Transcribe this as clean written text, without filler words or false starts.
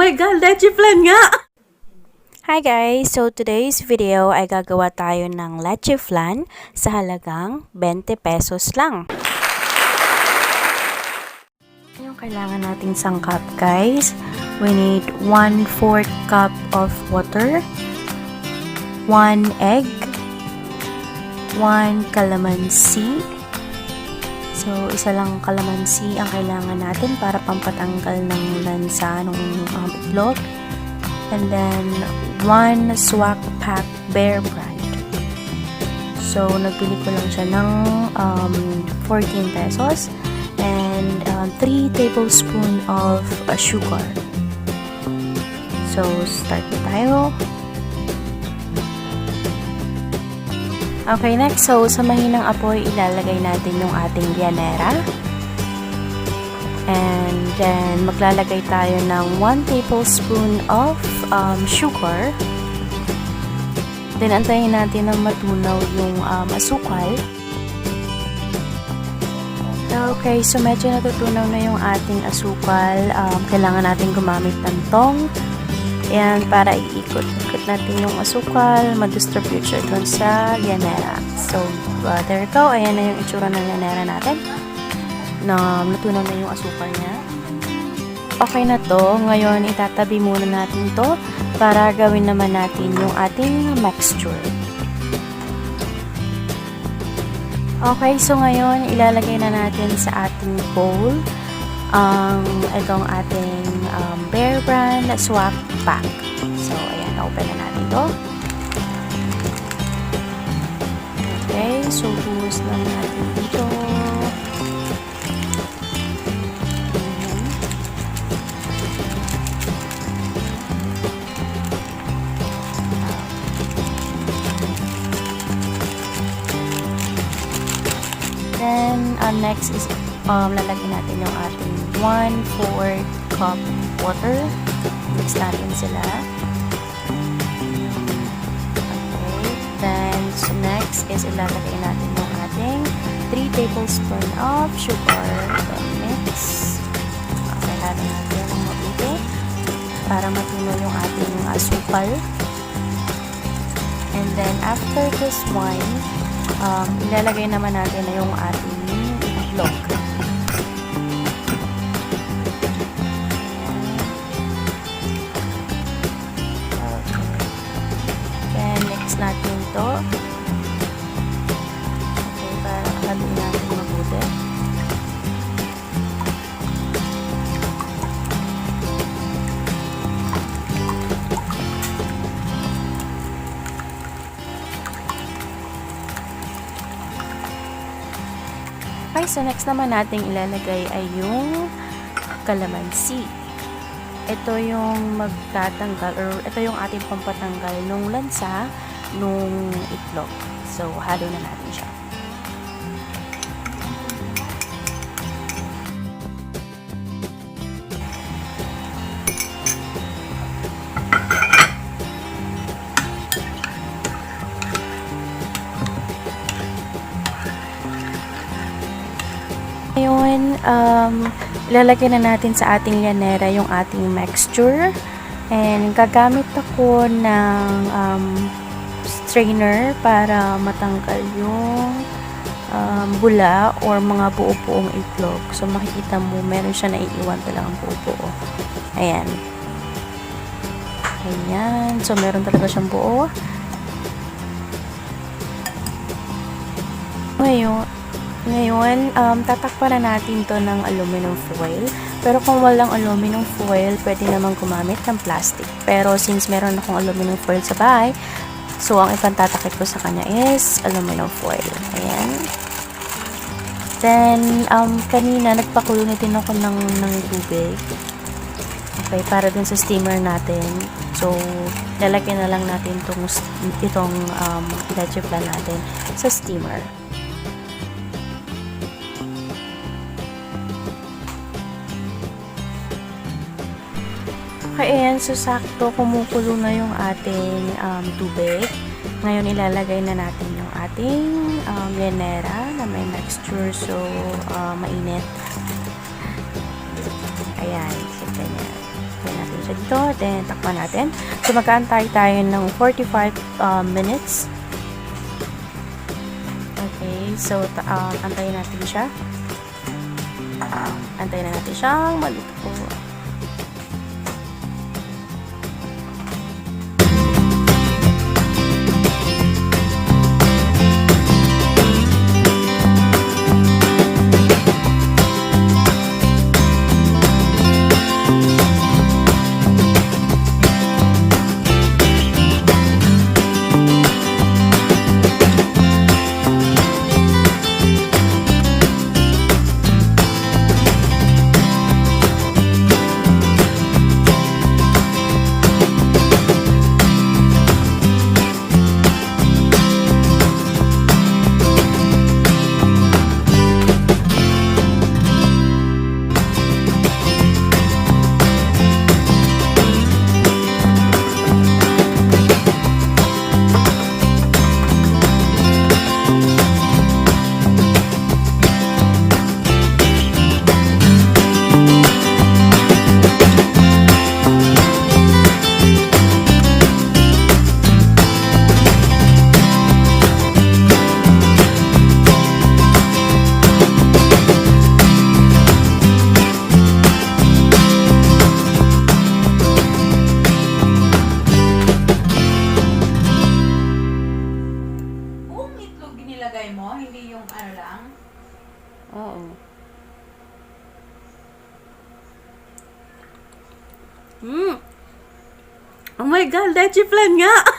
my God, leche flan nga! Hi guys! So today's video ay gagawa tayo ng leche flan sa halagang 20 pesos lang. Yung kailangan nating sangkap guys, we need 1/4 cup of water, 1 egg, 1 calamansi. So, isa lang calamansi ang kailangan natin para pampatanggal ng lansa ng itlog. And then, 1 Swak pack Bearbrand. So, nagbili ko lang siya ng 14 pesos. And 3 tablespoon of sugar. So, start na tayo. Okay, next. So, sa mahinang apoy, ilalagay natin yung ating llanera. And then, maglalagay tayo ng 1 tablespoon of sugar. Then, antayin natin na matunaw yung asukal. Okay, so medyo natutunaw na yung ating asukal. Kailangan natin gumamit ng tong. Ayan, para iikot-ikot natin yung asukal, mag-distribute siya dun sa llanera. So, there you go. Ayan na yung itsura ng llanera natin. Natunaw na yung asukal niya. Okay na to. Ngayon, itatabi muna natin to para gawin naman natin yung ating mixture. Okay, so ngayon, ilalagay na natin sa ating bowl itong ating Bearbrand Swak pack. So, ayan, open na natin to. Okay, so buhos lang natin dito. Then, next is lalagyan natin yung ating 1/4 cup water. Mix natin sila. Okay. Then, so next is ilalagay natin yung ating 3 tablespoon of sugar. Then, mix. Okay, lalo natin ng mabuti para matunaw yung ating asukal. And then, after this one, ilalagay naman natin na yung ating itlog. Then, mix natin to. Okay, para haluin natin mabuti. Okay, so next naman nating ilalagay ay yung calamansi. Ito yung magtatanggal or ito yung ating pampatanggal nung lansa nung itlog. So, halo na natin siya. Ngayon, ilalagay na natin sa ating llanera yung ating mixture. And gagamit ako ng strainer para matanggal yung bula or mga buo-buong itlog. So, makikita mo, meron siya naiiwan talagang buo-buo. Ayan. Ayan. So, meron talaga siyang buo. Ngayon, tatakpan na natin to ng aluminum foil. Pero kung walang aluminum foil, pwede naman gumamit ng plastic. Pero since meron akong aluminum foil sa bahay, so ang ipantatakip ko sa kanya is aluminum foil. Ayan. Then, kanina nagpakulo na din ako ng tubig. Okay, para dun sa steamer natin. So, lalagyan na lang natin itong leche flan natin sa steamer. Okay, ayan. So, sakto kumukulo na yung ating tubig. Ngayon, ilalagay na natin yung ating llanera na may mixture. So, mainit. Ayan. So, ganyan. Lagyan natin siya dito. Then, takpan natin. So, mag-aantay tayo ng 45 minutes. Okay. So, antayin natin siya. Antayin na natin siyang maluto. Hindi yung ano lang? Oo. Oh my God, leche flan nga!